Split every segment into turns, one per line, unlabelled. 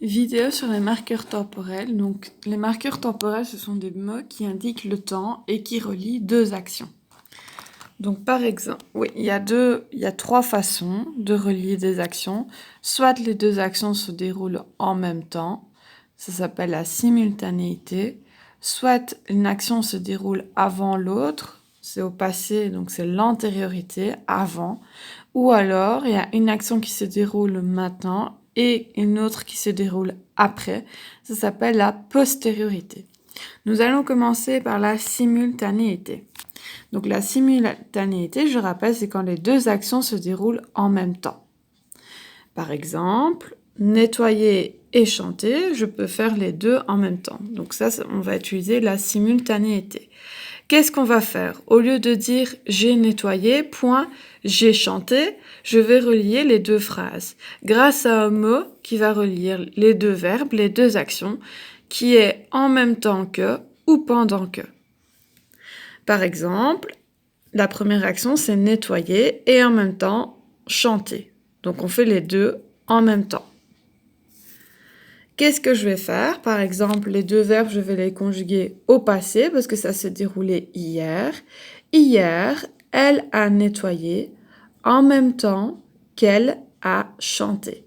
Vidéo sur les marqueurs temporels. Donc, les marqueurs temporels, ce sont des mots qui indiquent le temps et qui relient deux actions. Donc, par exemple, oui, il y a trois façons de relier des actions. Soit les deux actions se déroulent en même temps, ça s'appelle la simultanéité. Soit une action se déroule avant l'autre, c'est au passé, donc c'est l'antériorité, avant. Ou alors, il y a une action qui se déroule maintenant et une autre qui se déroule après. Ça s'appelle la postériorité. Nous allons commencer par la simultanéité. Donc la simultanéité, je rappelle, c'est quand les deux actions se déroulent en même temps. Par exemple, nettoyer et chanter, je peux faire les deux en même temps. Donc ça, on va utiliser la simultanéité. Qu'est-ce qu'on va faire? Au lieu de dire j'ai nettoyé, point, j'ai chanté, je vais relier les deux phrases grâce à un mot qui va relier les deux verbes, les deux actions, qui est en même temps que ou pendant que. Par exemple, la première action c'est nettoyer et en même temps chanter. Donc on fait les deux en même temps. Qu'est-ce que je vais faire? Par exemple, les deux verbes, je vais les conjuguer au passé parce que ça s'est déroulé hier. Hier, elle a nettoyé en même temps qu'elle a chanté.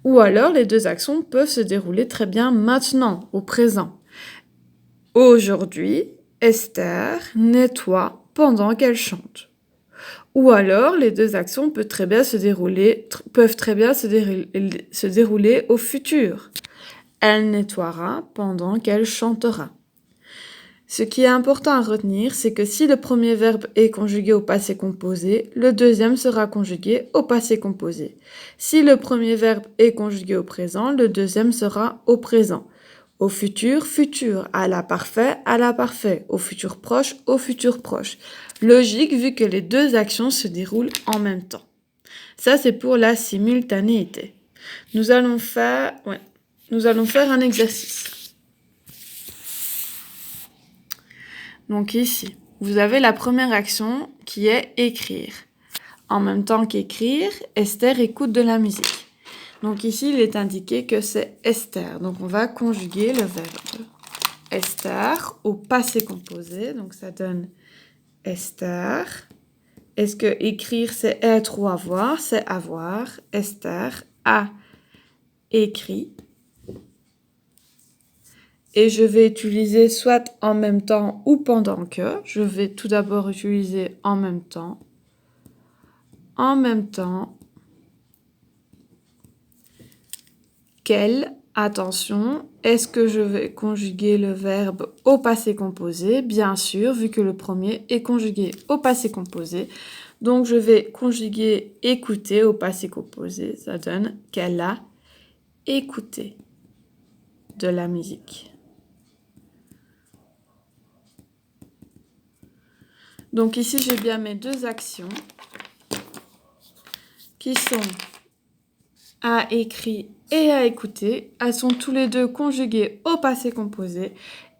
Ou alors, les deux actions peuvent se dérouler très bien maintenant, au présent. Aujourd'hui, Esther nettoie pendant qu'elle chante. Ou alors, les deux actions peuvent très bien se dérouler au futur. Elle nettoiera pendant qu'elle chantera. Ce qui est important à retenir, c'est que si le premier verbe est conjugué au passé composé, le deuxième sera conjugué au passé composé. Si le premier verbe est conjugué au présent, le deuxième sera au présent. Au futur, futur. À la parfait. Au futur proche, au futur proche. Logique vu que les deux actions se déroulent en même temps. Ça, c'est pour la simultanéité. Nous allons faire un exercice. Donc ici, vous avez la première action qui est écrire. En même temps qu'écrire, Esther écoute de la musique. Donc ici, il est indiqué que c'est Esther. Donc on va conjuguer le verbe Esther au passé composé. Donc ça donne Esther. Est-ce que écrire c'est être ou avoir? C'est avoir. Esther a écrit. Et je vais utiliser soit en même temps ou pendant que. Je vais tout d'abord utiliser en même temps. En même temps qu'elle. Attention, est-ce que je vais conjuguer le verbe au passé composé? Bien sûr, vu que le premier est conjugué au passé composé. Donc, je vais conjuguer écouter au passé composé. Ça donne qu'elle a écouté de la musique. Donc ici, j'ai bien mes deux actions qui sont a écrit et a écouté. Elles sont tous les deux conjuguées au passé composé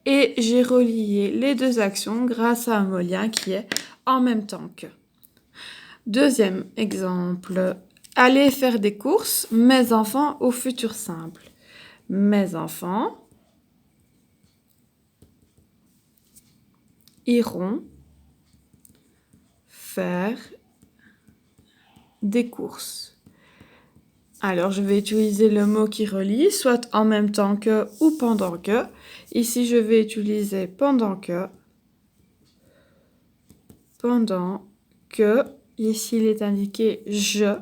et j'ai relié les deux actions grâce à un mot lien qui est en même temps que. Deuxième exemple, aller faire des courses, mes enfants au futur simple. Mes enfants iront faire des courses. Alors, je vais utiliser le mot qui relie, soit en même temps que ou pendant que. Ici, je vais utiliser pendant que. Pendant que. Ici, il est indiqué je.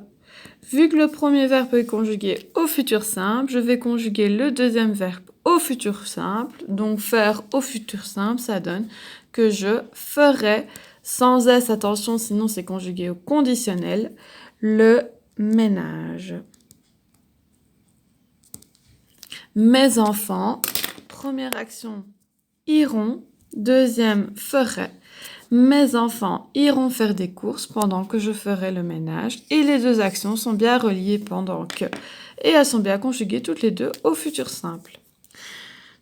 Vu que le premier verbe est conjugué au futur simple, je vais conjuguer le deuxième verbe au futur simple. Donc, faire au futur simple, ça donne que je ferai, sans S, attention, sinon c'est conjugué au conditionnel, le ménage. Mes enfants, première action, iront, deuxième, ferai. Mes enfants iront faire des courses pendant que je ferai le ménage. Et les deux actions sont bien reliées pendant que. Et elles sont bien conjuguées toutes les deux au futur simple.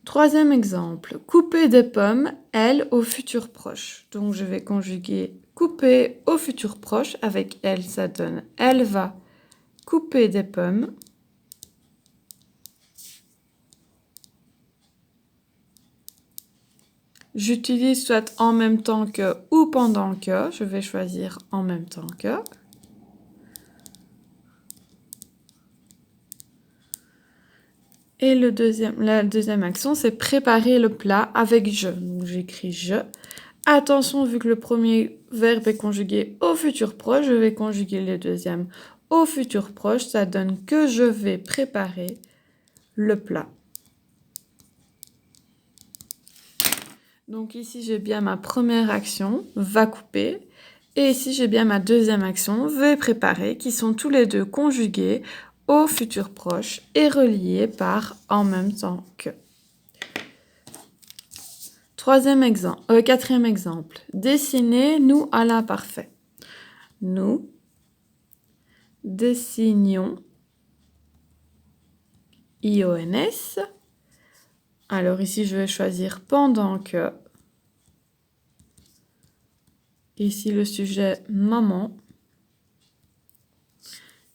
Troisième exemple, couper des pommes, elle, au futur proche. Donc je vais conjuguer couper au futur proche avec elle, ça donne elle va couper des pommes. J'utilise soit en même temps que ou pendant que. Je vais choisir en même temps que. Et la deuxième action, c'est préparer le plat avec je. Donc j'écris je. Attention, vu que le premier verbe est conjugué au futur proche, je vais conjuguer le deuxième au futur proche. Ça donne que je vais préparer le plat. Donc ici, j'ai bien ma première action, va couper. Et ici, j'ai bien ma deuxième action, vais préparer, qui sont tous les deux conjugués au futur proche et reliés par en même temps que. Quatrième exemple. Dessiner, nous à l'imparfait. Nous dessinions, IONS. Alors ici, je vais choisir pendant que. Ici, le sujet maman.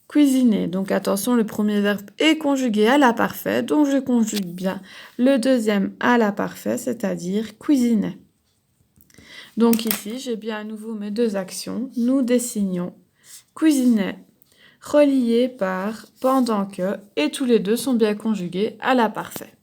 Cuisiner. Donc attention, le premier verbe est conjugué à l'imparfait, donc je conjugue bien le deuxième à l'imparfait, c'est-à-dire cuisiner. Donc ici, j'ai bien à nouveau mes deux actions. Nous dessinions, cuisiner, reliés par pendant que, et tous les deux sont bien conjugués à l'imparfait.